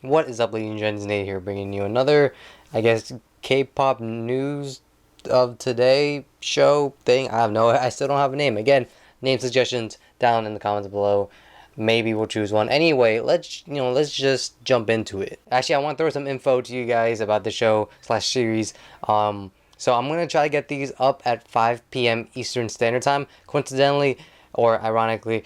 What is up, ladies and gents? Nate here, bringing you another, I guess, K-pop news of today show thing. I still don't have a name. Again, name suggestions down in the comments below. Maybe we'll choose one. Anyway, let's just jump into it. Actually, I want to throw some info to you guys about the show slash series. So I'm gonna try to get these up at 5 p.m. Eastern Standard Time. Coincidentally, or ironically,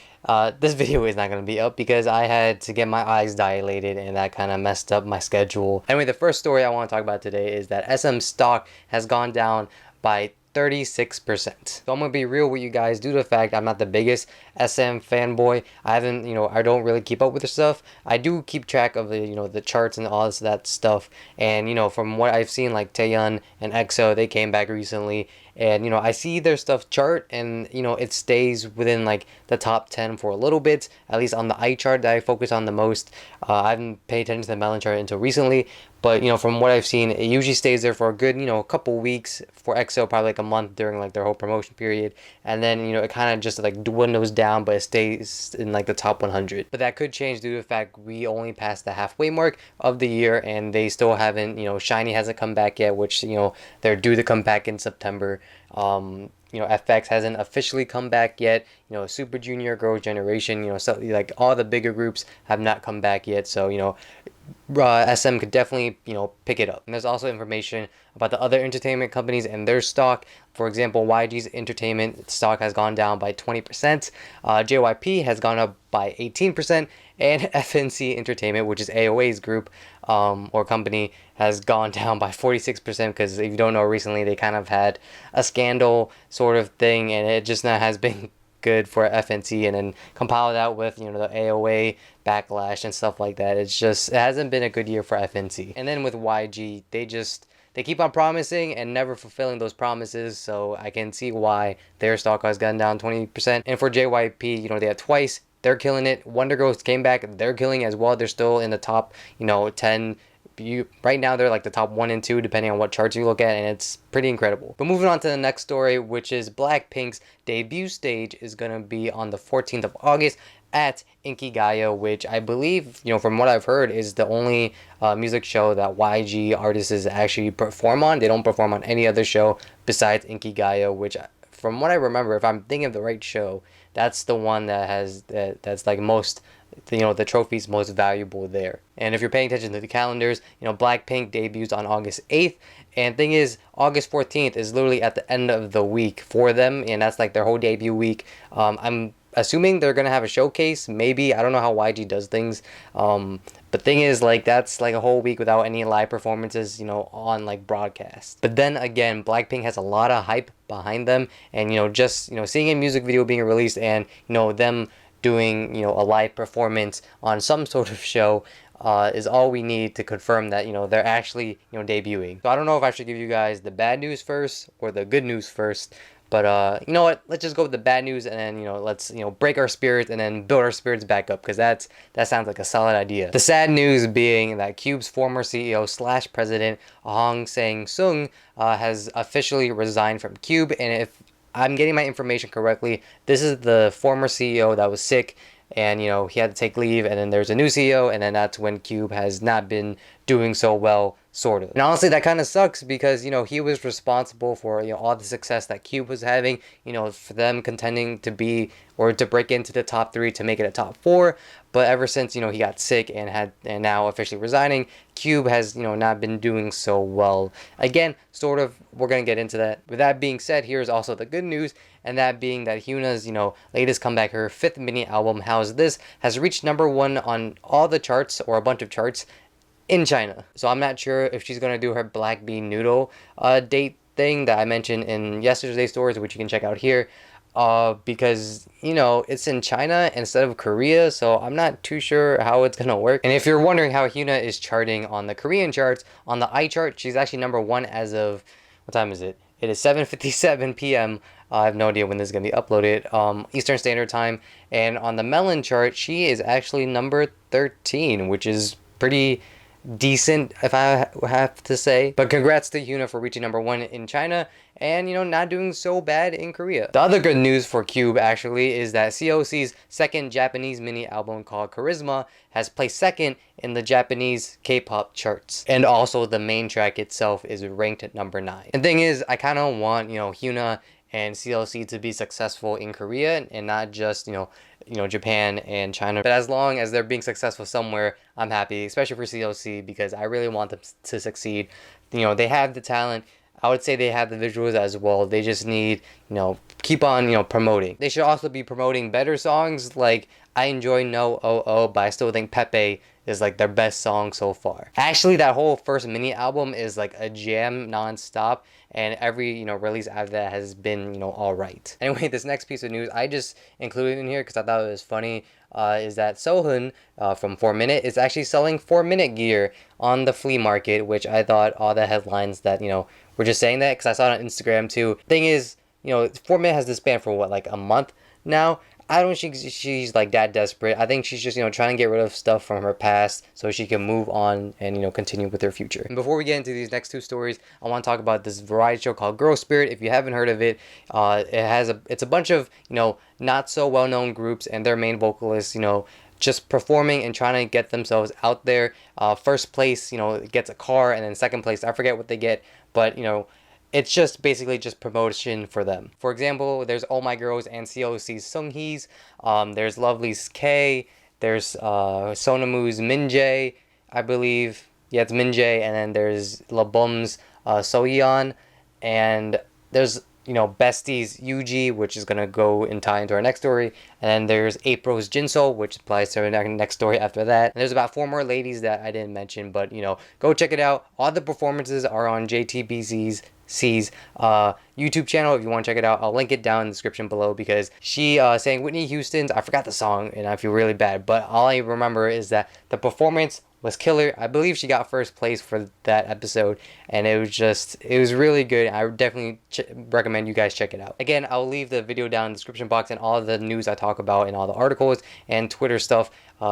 this video is not going to be up because I had to get my eyes dilated and that kind of messed up my schedule. Anyway, the first story I want to talk about today is that SM stock has gone down by 36%. So I'm going to be real with you guys due to the fact I'm not the biggest SM fanboy. I don't really keep up with the stuff. I do keep track of the charts and all that stuff. And, from what I've seen, like Taeyeon and EXO, they came back recently. And, I see their stuff chart and, it stays within like the top 10 for a little bit, at least on the eye chart that I focus on the most. I haven't paid attention to the melon chart until recently, but, from what I've seen, it usually stays there for a good, a couple weeks. For EXO, probably like a month during like their whole promotion period. And then, it kind of just like dwindles down, but it stays in like the top 100. But that could change due to the fact we only passed the halfway mark of the year and they still haven't, SHINee hasn't come back yet, which, they're due to come back in September. FX hasn't officially come back yet. Super Junior, Girls' Generation, so like all the bigger groups have not come back yet. So, SM could definitely, pick it up. And there's also information about the other entertainment companies and their stock. For example, YG's entertainment stock has gone down by 20%. JYP has gone up by 18%. And FNC Entertainment, which is AOA's group or company, has gone down by 46%. Because if you don't know, recently they kind of had a scandal sort of thing, and it just not has been good for FNC. And then compile that with the AOA backlash and stuff like that, it hasn't been a good year for FNC. And then with YG, they keep on promising and never fulfilling those promises, so I can see why their stock has gone down 20%. And for JYP, they had twice. They're killing it. Wonder Girls came back. They're killing it as well. They're still in the top, 10. Right now, they're like the top 1 and 2, depending on what charts you look at, and it's pretty incredible. But moving on to the next story, which is Blackpink's debut stage is going to be on the 14th of August at Inkigayo, which I believe, from what I've heard, is the only music show that YG artists actually perform on. They don't perform on any other show besides Inkigayo, which, from what I remember, if I'm thinking of the right show, that's the one that's like most, the trophy's most valuable there. And if you're paying attention to the calendars, Blackpink debuts on August 8th. And thing is, August 14th is literally at the end of the week for them, and that's like their whole debut week. I'm assuming they're gonna have a showcase, maybe. I don't know how YG does things. But thing is, like, that's like a whole week without any live performances, on like broadcast. But then again, Blackpink has a lot of hype behind them, and just seeing a music video being released and them doing a live performance on some sort of show is all we need to confirm that they're actually debuting. So I don't know if I should give you guys the bad news first or the good news first. But you know what? Let's just go with the bad news, and then let's break our spirits and then build our spirits back up, because that sounds like a solid idea. The sad news being that Cube's former CEO slash president Sang Seung has officially resigned from Cube, and if I'm getting my information correctly, this is the former CEO that was sick, and he had to take leave, and then there's a new CEO, and then that's when Cube has not been doing so well, sort of. And honestly, that kind of sucks, because he was responsible for all the success that Cube was having, for them contending to be or to break into the top 3 to make it a top 4. But ever since he got sick and now officially resigning, Cube has not been doing so well. Again, sort of, we're gonna get into that. With that being said, here's also the good news, and that being that Hyuna's latest comeback, her 5th mini album, How's This, has reached #1 on all the charts, or a bunch of charts, in China. So I'm not sure if she's gonna do her Black Bean Noodle date thing that I mentioned in yesterday's stories, which you can check out here. Because it's in China instead of Korea, so I'm not too sure how it's gonna work. And if you're wondering how Hyuna is charting on the Korean charts, on the iChart, she's actually #1 as of, what time is it? It is 7:57 p.m. I have no idea when this is gonna be uploaded. Eastern Standard Time. And on the Melon chart, she is actually number 13, which is pretty decent, if I have to say. But congrats to Hyuna for reaching #1 in China and, not doing so bad in Korea. The other good news for Cube actually is that COC's second Japanese mini album called Charisma has placed second in the Japanese K-pop charts. And also the main track itself is ranked at #9. And the thing is, I kind of want, Hyuna and CLC to be successful in Korea and not just, Japan and China. But as long as they're being successful somewhere, I'm happy, especially for CLC, because I really want them to succeed. They have the talent. I would say they have the visuals as well. They just need, keep on, promoting. They should also be promoting better songs. Like, I enjoy No Oh, but I still think Pepe is like their best song so far. Actually, that whole first mini album is like a jam non-stop, and every release after that has been all right. Anyway, this next piece of news I just included in here because I thought it was funny. Is that Sohyun from 4 Minute is actually selling 4 Minute gear on the flea market, which I thought all the headlines that were just saying that because I saw it on Instagram too. Thing is, 4 Minute has this band for what, like a month now. I don't think she's like that desperate. I think she's just trying to get rid of stuff from her past so she can move on and continue with her future. And before we get into these next two stories, I want to talk about this variety show called Girl Spirit. If you haven't heard of it, it's a bunch of not so well known groups and their main vocalists just performing and trying to get themselves out there. First place gets a car, and then second place I forget what they get, but it's just basically just promotion for them. For example, there's All My Girls and COC's Sunghee's. There's Lovely's K. There's Sonamu's Minjae, I believe. Yeah, it's Minjae. And then there's LaBum's Sohyun. And there's BESTie's Yugi, which is gonna go and tie into our next story. And then there's April's Jinsol, which applies to our next story after that. And there's about 4 more ladies that I didn't mention, but go check it out. All the performances are on JTBC's YouTube channel if you want to check it out. I'll link it down in the description below because she sang Whitney Houston's, I forgot the song and I feel really bad, but all I remember is that the performance was killer. I believe she got first place for that episode, and it was really good. I definitely recommend you guys check it out. Again, I'll leave the video down in the description box and all of the news I talk about and all the articles and Twitter stuff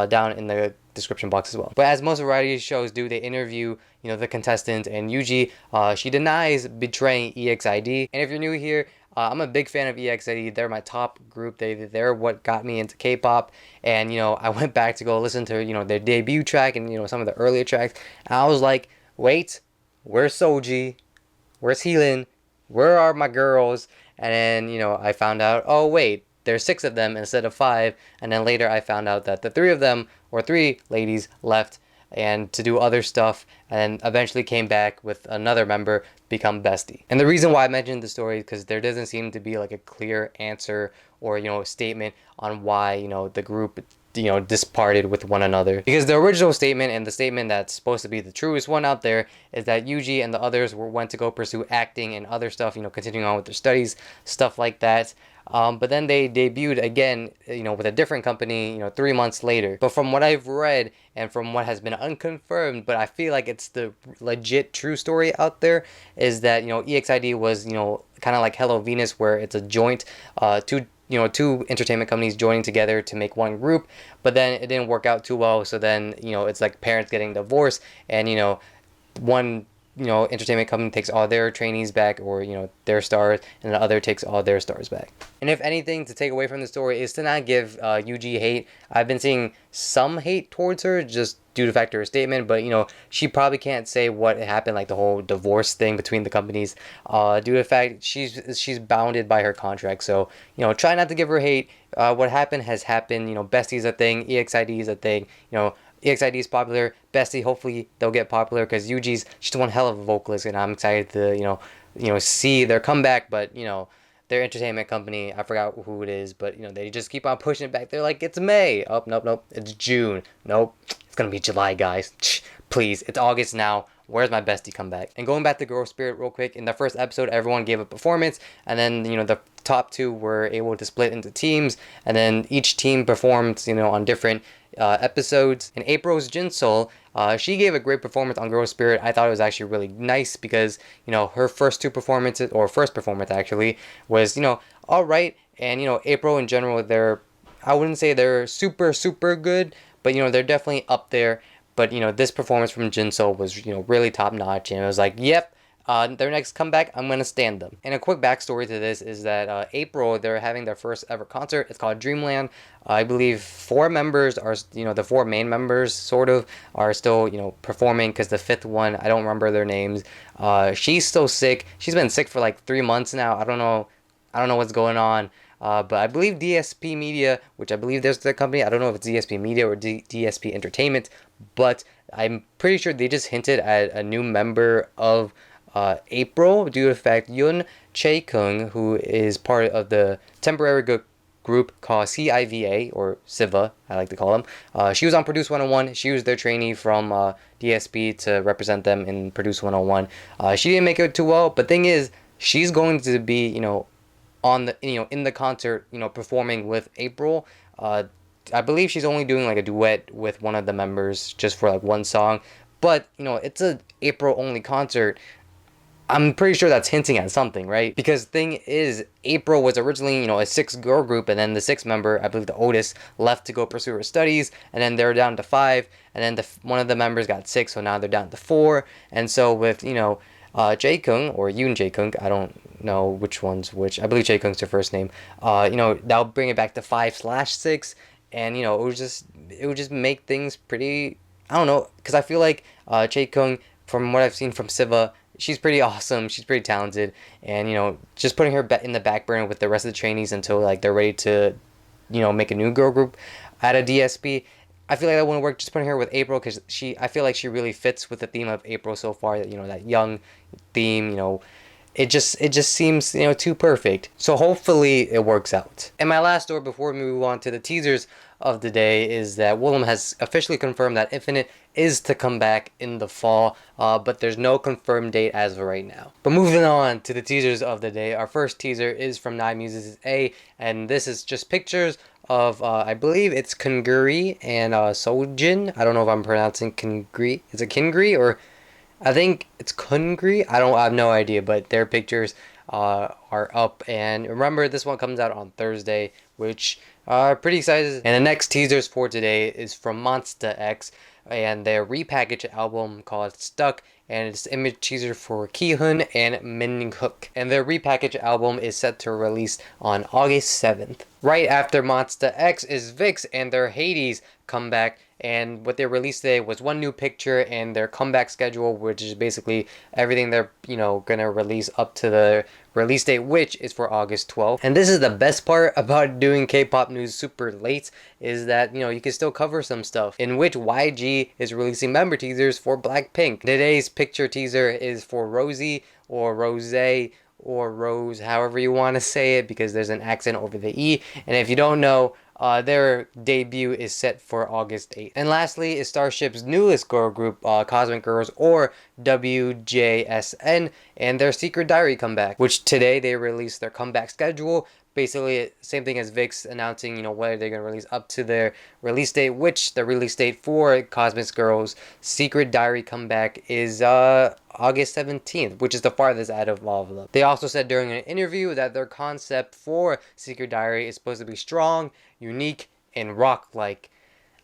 down in the description box as well. But as most variety shows do, they interview the contestants, and Yuji she denies betraying EXID. And if you're new here, I'm a big fan of EXID. They're my top group. They're what got me into K-pop. And I went back to go listen to their debut track and some of the earlier tracks. And I was like, wait, where's Soji? Where's Heelin? Where are my girls? And then I found out, oh wait, there's 6 of them instead of 5. And then later I found out that the 3 of them, or 3 ladies, left and to do other stuff, and eventually came back with another member, become BESTie. And the reason why I mentioned the story is because there doesn't seem to be like a clear answer or a statement on why the group disparted with one another. Because the original statement, and the statement that's supposed to be the truest one out there, is that Yuji and the others went to go pursue acting and other stuff, continuing on with their studies, stuff like that. But then they debuted again, with a different company, 3 months later. But from what I've read and from what has been unconfirmed, but I feel like it's the legit true story out there, is that, EXID was, kind of like Hello Venus, where it's a joint, two entertainment companies joining together to make one group, but then it didn't work out too well. So then, it's like parents getting divorced, and, one entertainment company takes all their trainees back, or their stars, and the other takes all their stars back. And if anything to take away from the story is to not give Yuji hate. I've been seeing some hate towards her just due to the fact of her statement, but she probably can't say what happened, like the whole divorce thing between the companies, due to the fact she's bounded by her contract. So try not to give her hate. What happened has happened. BESTie's a thing, EXID is a thing. EXID is popular. BESTie, hopefully they'll get popular, because Yuji's just one hell of a vocalist, and I'm excited to see their comeback. But their entertainment company, I forgot who it is, but they just keep on pushing it back. They're like, it's May. Oh, nope, it's June. Nope, it's gonna be July, guys. Please, it's August now. Where's my BESTie comeback? And going back to Girl Spirit real quick, in the first episode, everyone gave a performance, and then the top 2 were able to split into teams, and then each team performed on different episodes. And April's Jinsol, she gave a great performance on Girl Spirit. I thought it was actually really nice because her first 2 performances, or first performance actually, was all right. And April in general, I wouldn't say they're super good, but they're definitely up there. But, this performance from Jinsol was, really top notch. And it was like, yep, their next comeback, I'm going to stand them. And a quick backstory to this is that April, they're having their first ever concert. It's called Dreamland. I believe 4 members are, the 4 main members, sort of, are still, performing, because the 5th one, I don't remember their names. She's still sick. She's been sick for like 3 months now. I don't know what's going on. But I believe DSP Media, which I believe there's the company. I don't know if it's DSP Media or DSP Entertainment, but I'm pretty sure they just hinted at a new member of April due to the fact Yoon Chaekyung, who is part of the temporary group called CIVA, or CIVA, I like to call them. She was on Produce 101. She was their trainee from DSP to represent them in Produce 101. She didn't make it too well, but thing is, she's going to be, on the, in the concert, performing with April. I believe she's only doing like a duet with one of the members just for like one song, but it's a April only concert. I'm pretty sure that's hinting at something, right? Because thing is, April was originally, a 6-girl group, and then the 6th member, I believe the oldest, left to go pursue her studies, and then they're down to 5, and then one of the members got sick, so now they're down to 4. And so with, Jaekung, or Yoon Chaekyung, I don't know which one's which. I believe Jaekung's her first name. That'll bring it back to 5/6, and it would just make things pretty. I don't know, because I feel like Jaekung, from what I've seen from CIVA, she's pretty awesome. She's pretty talented, and just putting her in the back burner with the rest of the trainees until like they're ready to, make a new girl group at a DSP. I feel like that wouldn't work. Just putting her with April, because I feel like she really fits with the theme of April so far. That young theme. It just seems too perfect. So hopefully it works out. And my last story before we move on to the teasers of the day is that Willem has officially confirmed that Infinite is to come back in the fall, but there's no confirmed date as of right now. But moving on to the teasers of the day, our first teaser is from Muses A, and this is just pictures of I believe it's Kyungri and Sojin. I don't know if I'm pronouncing Kyungri. Is it Kyungri, or I think it's Kyungri? I have no idea, but their pictures are up. And remember, this one comes out on Thursday, which pretty excited. And the next teasers for today is from Monsta X and their repackaged album called Stuck, and it's image teaser for Kihyun and Minhyuk. And their repackaged album is set to release on August 7th. Right after Monsta X is VIXX and their Hades comeback, and what they released today was one new picture and their comeback schedule, which is basically everything they're gonna release up to the release date, which is for August 12th. And this is the best part about doing K-pop news super late, is that you can still cover some stuff, in which YG is releasing member teasers for Blackpink. Today's picture teaser is for Rosie, or Rose, or Rose, however you want to say it, because there's an accent over the E. And if you don't know, their debut is set for August 8th. And lastly is Starship's newest girl group, Cosmic Girls, or WJSN, and their Secret Diary comeback, which today they released their comeback schedule. Basically, same thing as VIXX announcing, what they're going to release up to their release date, which the release date for Cosmic Girls' Secret Diary comeback is August 17th, which is the farthest out of all of them. They also said during an interview that their concept for Secret Diary is supposed to be strong, unique, and rock-like.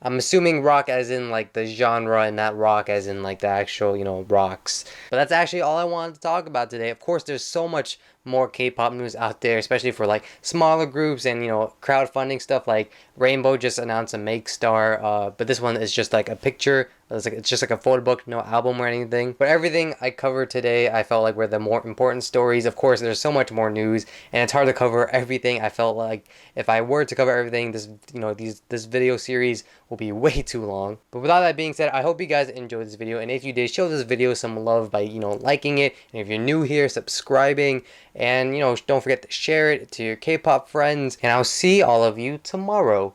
I'm assuming rock as in like the genre, and not rock as in like the actual, rocks. But that's actually all I wanted to talk about today. Of course, there's so much more K-pop news out there, especially for like smaller groups and crowdfunding stuff. Like Rainbow just announced a Make Star, but this one is just like a picture. It's just like a photo book, no album or anything. But everything I covered today, I felt like were the more important stories. Of course, there's so much more news, and it's hard to cover everything. I felt like if I were to cover everything, this video series will be way too long. But with all that being said, I hope you guys enjoyed this video, and if you did, show this video some love by liking it, and if you're new here, subscribing, and don't forget to share it to your K-pop friends. And I'll see all of you tomorrow.